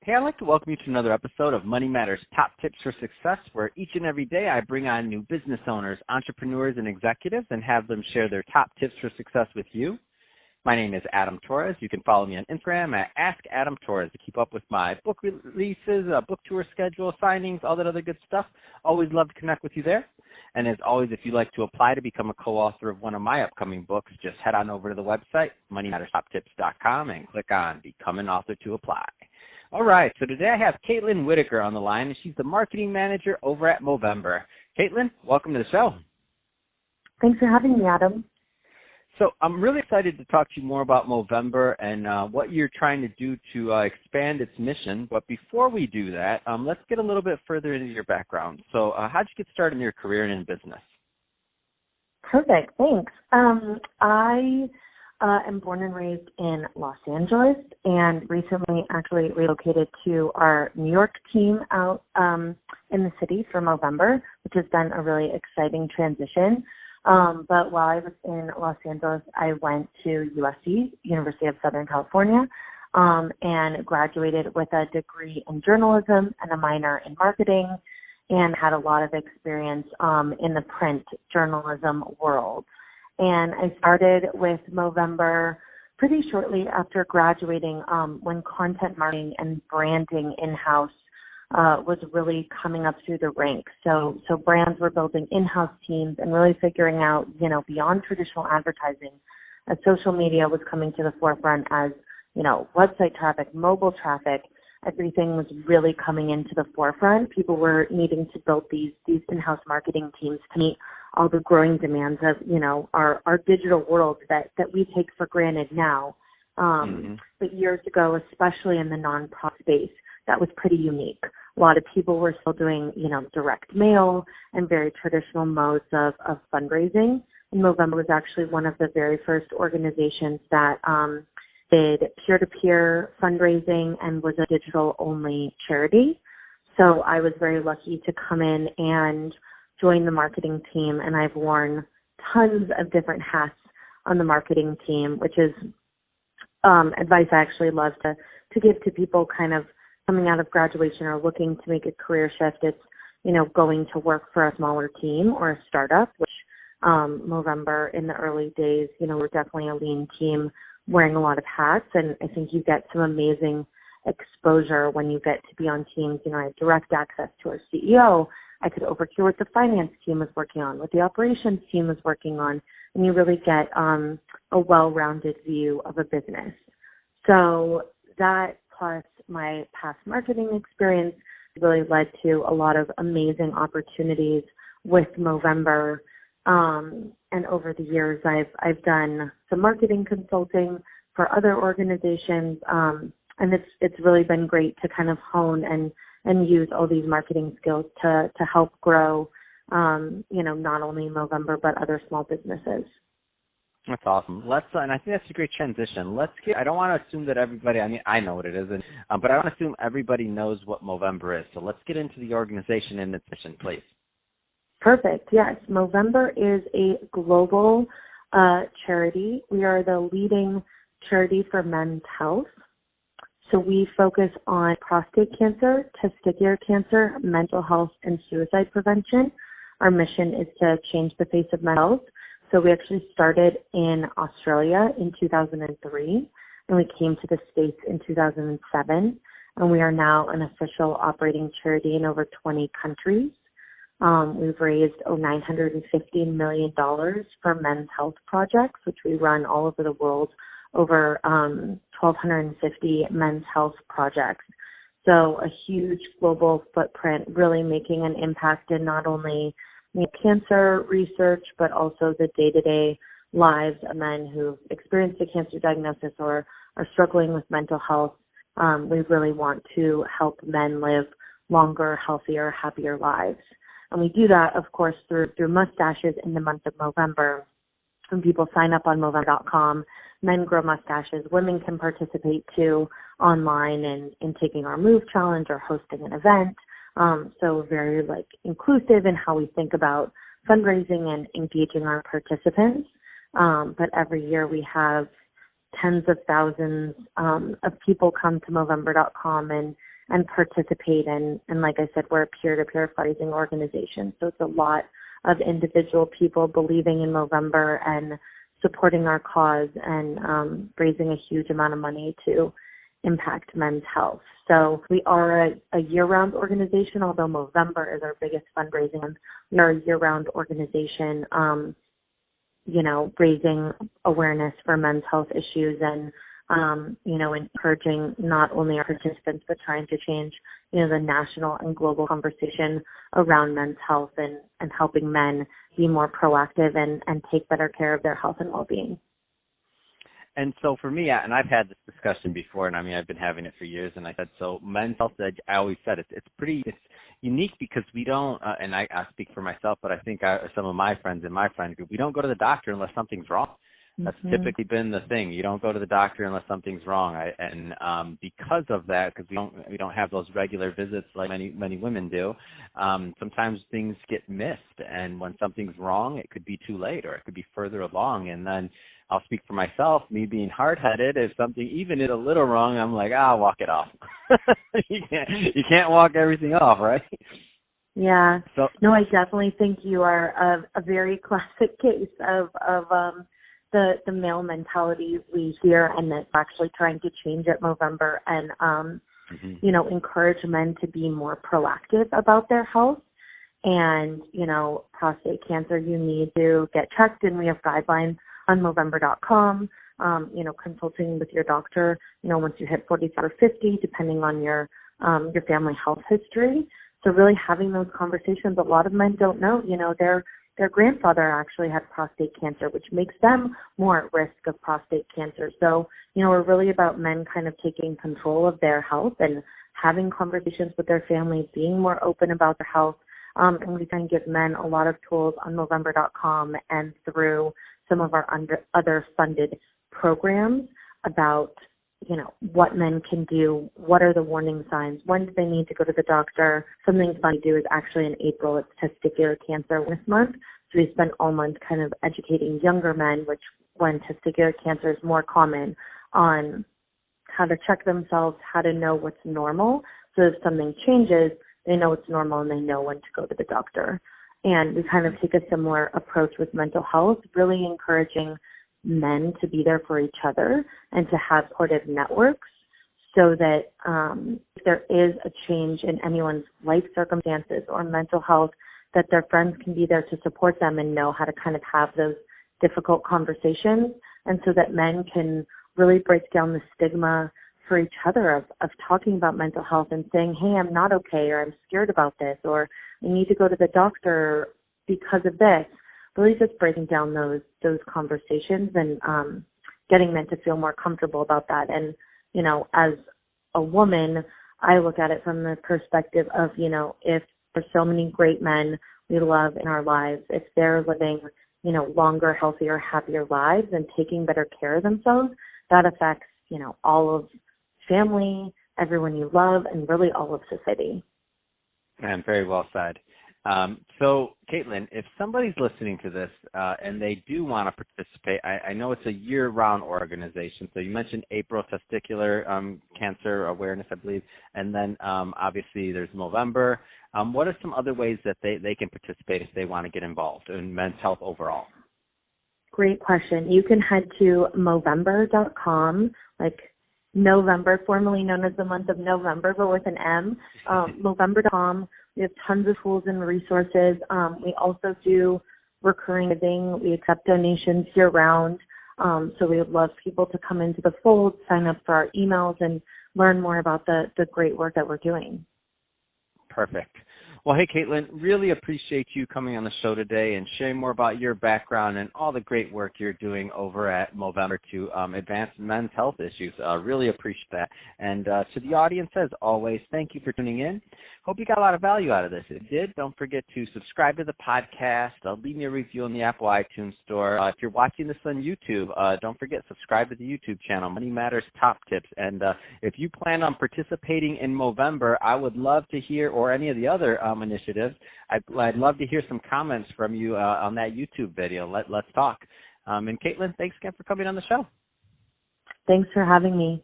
Hey, I'd like to welcome you to another episode of Money Matters Top Tips for Success, where each and every day I bring on new business owners, entrepreneurs, and executives and have them share their top tips for success with you. My name is Adam Torres. You can follow me on Instagram at AskAdamTorres to keep up with my book releases, book tour schedule, signings, all that other good stuff. Always love to connect with you there. And as always, if you'd like to apply to become a co-author of one of my upcoming books, just head on over to the website, moneymatterstoptips.com, and click on Become an Author to apply. All right, so today I have Katelynn Whitaker on the line, and she's the marketing manager over at Movember. Katelynn, welcome to the show. Thanks for having me, Adam. So I'm really excited to talk to you more about Movember and what you're trying to do to expand its mission. But before we do that, let's get a little bit further into your background. So how'd you get started in your career and in business? Perfect, thanks. I am born and raised in Los Angeles and recently actually relocated to our New York team out in the city for Movember, which has been a really exciting transition. But while I was in Los Angeles, I went to USC, University of Southern California, and graduated with a degree in journalism and a minor in marketing, and had a lot of experience in the print journalism world. And I started with Movember pretty shortly after graduating, when content marketing and branding in-house was really coming up through the ranks. So brands were building in-house teams and really figuring out, beyond traditional advertising, as social media was coming to the forefront as, website traffic, mobile traffic, everything was really coming into the forefront. People were needing to build these in-house marketing teams to meet all the growing demands of, our digital world that we take for granted now. But years ago, especially in the nonprofit space, that was pretty unique. A lot of people were still doing, direct mail and very traditional modes of fundraising. And Movember was actually one of the very first organizations that did peer-to-peer fundraising and was a digital-only charity. So I was very lucky to come in and join the marketing team, and I've worn tons of different hats on the marketing team, which is advice I actually love to give to people kind of coming out of graduation or looking to make a career shift. It's, going to work for a smaller team or a startup, which Movember in the early days, we're definitely a lean team wearing a lot of hats, and I think you get some amazing exposure when you get to be on teams. I have direct access to our CEO. I could overhear what the finance team is working on, what the operations team is working on, and you really get a well-rounded view of a business. So that plus my past marketing experience really led to a lot of amazing opportunities with Movember. And over the years, I've done some marketing consulting for other organizations, and it's really been great to kind of hone and use all these marketing skills to help grow, not only Movember but other small businesses. That's awesome. And I think that's a great transition. I don't want to assume that everybody, I know what it is, but I don't assume everybody knows what Movember is. So let's get into the organization and its mission, please. Perfect. Yes. Movember is a global charity. We are the leading charity for men's health. So we focus on prostate cancer, testicular cancer, mental health, and suicide prevention. Our mission is to change the face of mental health. So we actually started in Australia in 2003, and we came to the States in 2007, and we are now an official operating charity in over 20 countries. We've raised $950 million for men's health projects, which we run all over the world, over 1,250 men's health projects. So a huge global footprint, really making an impact in not only cancer research, but also the day-to-day lives of men who've experienced a cancer diagnosis or are struggling with mental health. We really want to help men live longer, healthier, happier lives. And we do that, of course, through mustaches in the month of Movember. When people sign up on Movember.com, men grow mustaches. Women can participate too online in taking our Move Challenge or hosting an event. So very inclusive in how we think about fundraising and engaging our participants. But every year we have tens of thousands of people come to Movember.com and and participate. And like I said, we're a peer-to-peer fundraising organization. So it's a lot of individual people believing in Movember and supporting our cause and raising a huge amount of money to impact men's health. So we are a year-round organization, although Movember is our biggest fundraising month. We are a year-round organization, raising awareness for men's health issues and, encouraging not only our participants, but trying to change, the national and global conversation around men's health and helping men be more proactive and take better care of their health and well-being. And so for me, and I've had this discussion before, and I mean, I've been having it for years, and I said, so men's health, I always said it's unique because we don't, and I speak for myself, but I think some of my friends in my friend group, we don't go to the doctor unless something's wrong. That's typically been the thing. You don't go to the doctor unless something's wrong. Because of that, because we don't have those regular visits like many women do, sometimes things get missed. And when something's wrong, it could be too late or it could be further along. And then I'll speak for myself, me being hard-headed, if something even is a little wrong, I'm like, walk it off. You can't walk everything off, right? Yeah. So, no, I definitely think you are a very classic case of the male mentality we hear, and that's actually trying to change at Movember and, encourage men to be more proactive about their health. And, prostate cancer, you need to get checked, and we have guidelines on Movember.com, consulting with your doctor, once you hit 45 or 50, depending on your family health history. So really having those conversations, a lot of men don't know, their grandfather actually had prostate cancer, which makes them more at risk of prostate cancer. So, we're really about men kind of taking control of their health and having conversations with their families, being more open about their health. And we can give men a lot of tools on Movember.com and through some of our other funded programs about, what men can do, what are the warning signs, when do they need to go to the doctor. Something fun to do is actually in April, it's Testicular Cancer Awareness Month. So we spend all month kind of educating younger men, when testicular cancer is more common, on how to check themselves, how to know what's normal. So if something changes, they know it's normal and they know when to go to the doctor. And we kind of take a similar approach with mental health, really encouraging men to be there for each other and to have supportive networks so that if there is a change in anyone's life circumstances or mental health, that their friends can be there to support them and know how to kind of have those difficult conversations, and so that men can really break down the stigma for each other of talking about mental health and saying, hey, I'm not okay, or I'm scared about this, or I need to go to the doctor because of this. Really just breaking down those conversations and getting men to feel more comfortable about that. And, as a woman, I look at it from the perspective of, if there's so many great men we love in our lives, if they're living, longer, healthier, happier lives and taking better care of themselves, that affects, all of family, everyone you love, and really all of society. And very well said. So, Katelynn, if somebody's listening to this and they do want to participate, I know it's a year-round organization. So you mentioned April Testicular Cancer Awareness, I believe, and then obviously there's Movember. What are some other ways that they can participate if they want to get involved in men's health overall? Great question. You can head to Movember.com, like November, formerly known as the month of November, but with an M, Movember.com. We have tons of tools and resources. We also do recurring giving. We accept donations year-round. So we would love people to come into the fold, sign up for our emails, and learn more about the great work that we're doing. Perfect. Well, hey, Katelynn, really appreciate you coming on the show today and sharing more about your background and all the great work you're doing over at Movember to advance men's health issues. Really appreciate that. And to the audience, as always, thank you for tuning in. Hope you got a lot of value out of this. If you did, don't forget to subscribe to the podcast. Leave me a review on the Apple iTunes Store. If you're watching this on YouTube, don't forget, subscribe to the YouTube channel, Money Matters Top Tips. And if you plan on participating in Movember, I would love to hear, or any of the other initiatives, I'd love to hear some comments from you on that YouTube video. Let's talk. And Katelynn, thanks again for coming on the show. Thanks for having me.